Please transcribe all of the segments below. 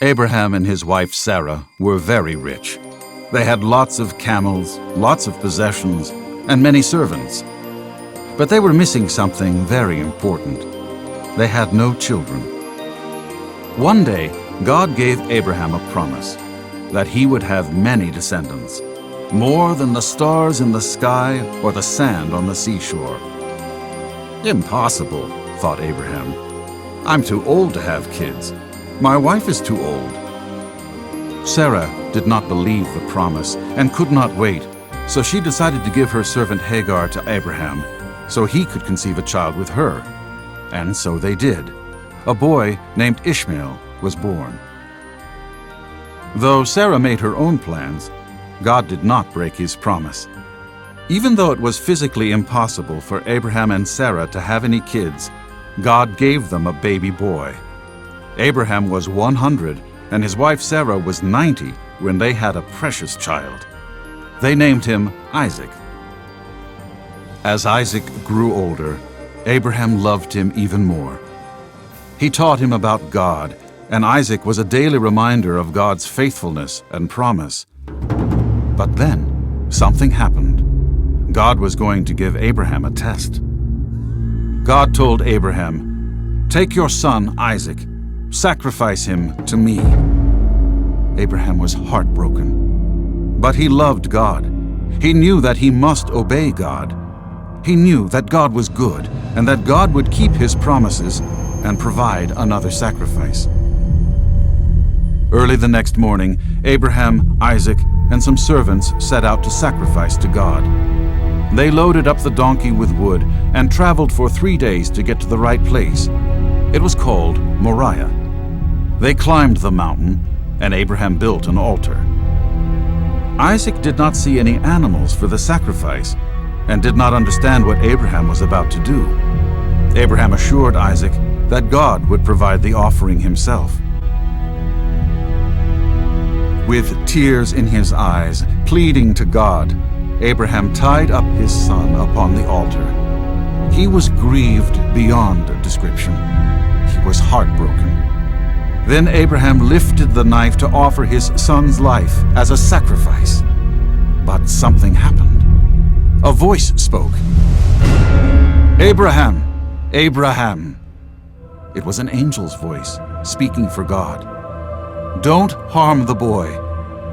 Abraham and his wife Sarah were very rich. They had lots of camels, lots of possessions, and many servants. But they were missing something very important. They had no children. One day, God gave Abraham a promise that he would have many descendants, more than the stars in the sky or the sand on the seashore. Impossible, thought Abraham. I'm too old to have kids. My wife is too old. Sarah did not believe the promise and could not wait, so she decided to give her servant Hagar to Abraham so he could conceive a child with her. And so they did. A boy named Ishmael was born. Though Sarah made her own plans, God did not break his promise. Even though it was physically impossible for Abraham and Sarah to have any kids, God gave them a baby boy. Abraham was 100 and his wife Sarah was 90 when they had a precious child. They named him Isaac. As Isaac grew older, Abraham loved him even more. He taught him about God, and Isaac was a daily reminder of God's faithfulness and promise. But then, something happened. God was going to give Abraham a test. God told Abraham, "Take your son Isaac, sacrifice him to me." Abraham was heartbroken. But he loved God. He knew that he must obey God. He knew that God was good and that God would keep his promises and provide another sacrifice. Early the next morning, Abraham, Isaac, and some servants set out to sacrifice to God. They loaded up the donkey with wood and traveled for 3 days to get to the right place. It was called Moriah. They climbed the mountain, and Abraham built an altar. Isaac did not see any animals for the sacrifice and did not understand what Abraham was about to do. Abraham assured Isaac that God would provide the offering himself. With tears in his eyes, pleading to God, Abraham tied up his son upon the altar. He was grieved beyond description. He was heartbroken. Then Abraham lifted the knife to offer his son's life as a sacrifice. But something happened. A voice spoke. "Abraham! Abraham!" It was an angel's voice, speaking for God. "Don't harm the boy.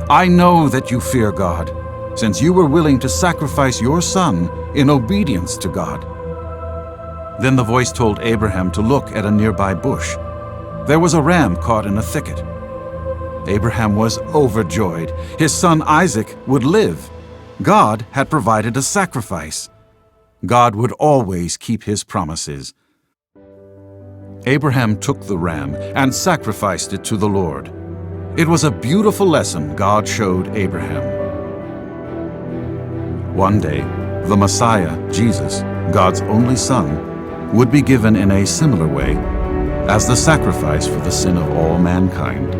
I know that you fear God, since you were willing to sacrifice your son in obedience to God." Then the voice told Abraham to look at a nearby bush. There was a ram caught in a thicket. Abraham was overjoyed. His son Isaac would live. God had provided a sacrifice. God would always keep his promises. Abraham took the ram and sacrificed it to the Lord. It was a beautiful lesson God showed Abraham. One day, the Messiah, Jesus, God's only Son, would be given in a similar way as the sacrifice for the sin of all mankind.